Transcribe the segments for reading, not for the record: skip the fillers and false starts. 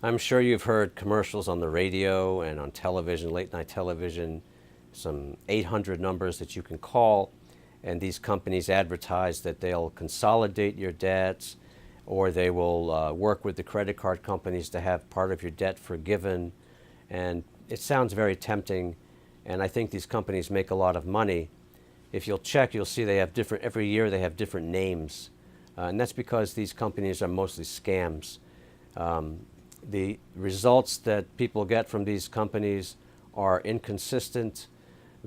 I'm sure you've heard commercials on the radio and on television, late night television, some 800 numbers that you can call, and these companies advertise that they'll consolidate your debts, or they will work with the credit card companies to have part of your debt forgiven. And it sounds very tempting, and I think these companies make a lot of money. If you'll check, you'll see they have different, every year they have different names. And that's because these companies are mostly scams. The results that people get from these companies are inconsistent,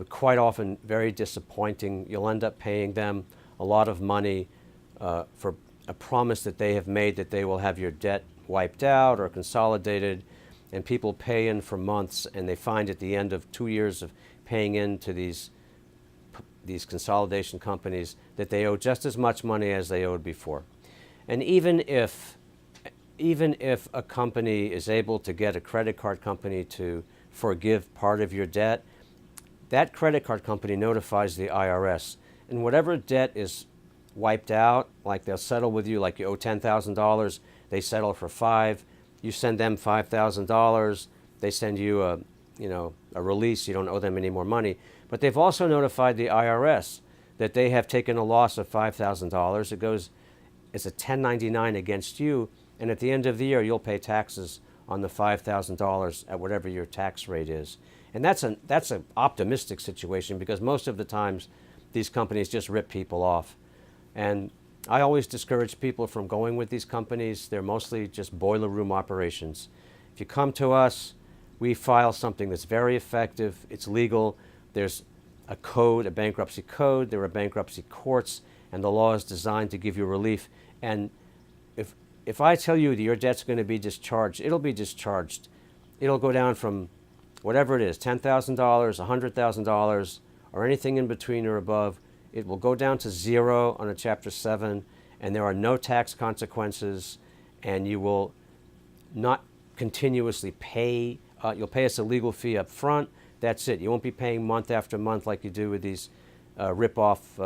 quite often very disappointing. You'll end up paying them a lot of money for a promise that they have made that they will have your debt wiped out or consolidated, and people pay in for months, and they find at the end of 2 years of paying into these consolidation companies that they owe just as much money as they owed before. And even if a company is able to get a credit card company to forgive part of your debt, that credit card company notifies the IRS. And whatever debt is wiped out, like they'll settle with you, like you owe $10,000, they settle for $5,000, you send them $5,000, they send you a release, you don't owe them any more money. But they've also notified the IRS that they have taken a loss of $5,000. It goes as a 1099 against you, and at the end of the year, you'll pay taxes on the $5,000 at whatever your tax rate is. And that's an optimistic situation, because most of the times these companies just rip people off. And I always discourage people from going with these companies. They're mostly just boiler room operations. If you come to us, we file something that's very effective. It's legal. There's a code, a bankruptcy code. There are bankruptcy courts, and the law is designed to give you relief. And if I tell you that your debt's going to be discharged, it'll be discharged. It'll go down from whatever it is, $10,000, $100,000, or anything in between or above. It will go down to zero on a Chapter 7, and there are no tax consequences, and you will not continuously pay. You'll pay us a legal fee up front. That's it. You won't be paying month after month like you do with these rip-off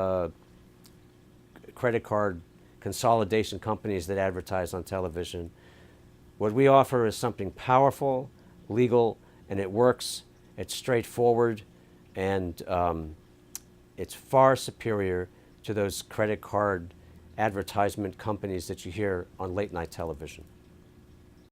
credit card consolidation companies that advertise on television. What we offer is something powerful, legal, and it works. It's straightforward, and it's far superior to those credit card advertisement companies that you hear on late night television.